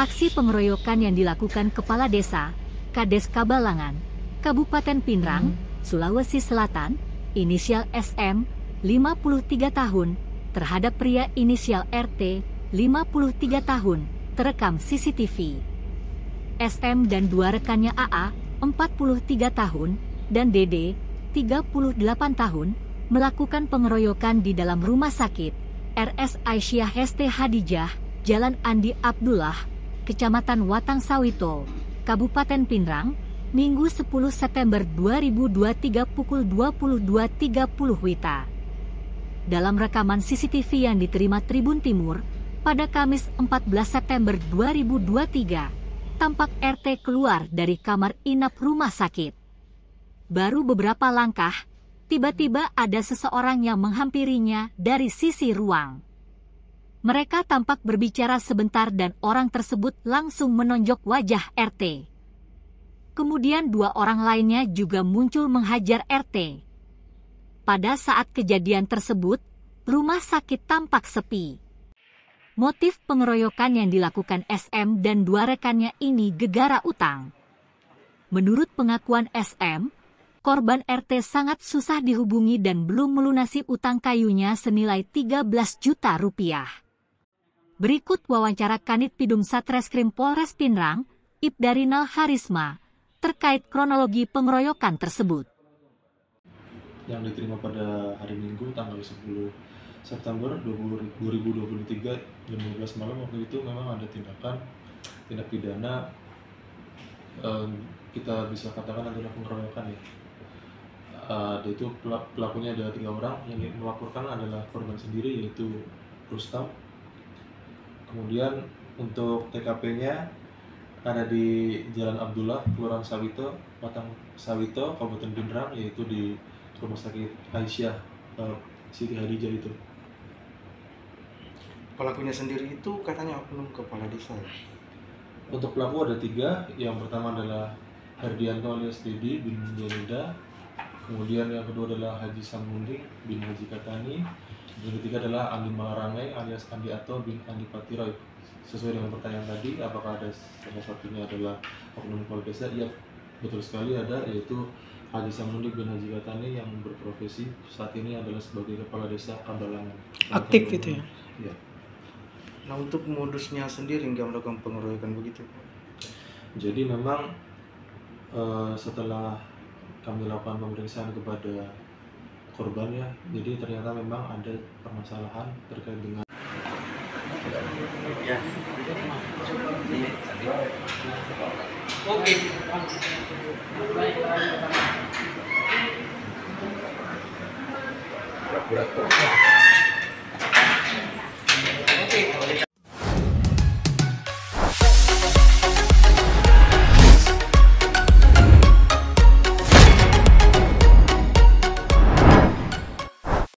Aksi pengeroyokan yang dilakukan Kepala Desa, Kades Kabalangan, Kabupaten Pinrang, Sulawesi Selatan, inisial SM, 53 tahun, terhadap pria inisial RT, 53 tahun, terekam CCTV. SM dan dua rekannya AA, 43 tahun, dan DD, 38 tahun, melakukan pengeroyokan di dalam rumah sakit, RS Aisyah Heste Hadijah, Jalan Andi Abdullah, Kecamatan Watang Sawito, Kabupaten Pinrang, Minggu 10 September 2023 pukul 22.30 WITA. Dalam rekaman CCTV yang diterima Tribun Timur, pada Kamis 14 September 2023, tampak RT keluar dari kamar inap rumah sakit. Baru beberapa langkah, tiba-tiba ada seseorang yang menghampirinya dari sisi ruang. Mereka tampak berbicara sebentar dan orang tersebut langsung menonjok wajah RT. Kemudian dua orang lainnya juga muncul menghajar RT. Pada saat kejadian tersebut, rumah sakit tampak sepi. Motif pengeroyokan yang dilakukan SM dan dua rekannya ini gegara utang. Menurut pengakuan SM, korban RT sangat susah dihubungi dan belum melunasi utang kayunya senilai 13 juta rupiah. Berikut wawancara Kanit Pidum Satreskrim Polres Pinrang, Ibdarinal Harisma, terkait kronologi pengeroyokan tersebut. Yang diterima pada hari Minggu tanggal 10 September 2023 jam 12 malam, waktu itu memang ada tindak pidana, kita bisa katakan adalah pengeroyokan ya. Itu pelakunya ada 3 orang, yang melaporkan adalah korban sendiri yaitu Rustam. Kemudian untuk TKP-nya ada di Jalan Abdullah, Kelurahan Sawito, Watang Sawito, Kabupaten Pinrang, yaitu di Rumah Sakit Aisyah Siti Hadijah itu. Pelakunya sendiri itu katanya oknum kepala desa. Untuk pelaku ada 3, yang pertama adalah Herdianto alias Dedi bin Janida, kemudian yang kedua adalah Haji Samundi bin Haji Katani, yang ketiga adalah Andi Malarangai alias Andi Ato bin Andi Patiroy. Sesuai dengan pertanyaan tadi, apakah ada salah satunya adalah oknum kepala desa? Iya, betul sekali ada, yaitu Haji Samundi bin Haji Katani yang berprofesi saat ini adalah sebagai kepala desa Kabalangan. Aktif gitu ya? Iya. Nah, untuk modusnya sendiri nggak melakukan pengeroyokan begitu? Jadi memang setelah kami lakukan pemeriksaan kepada korban ya, jadi ternyata memang ada permasalahan terkait dengan Oke.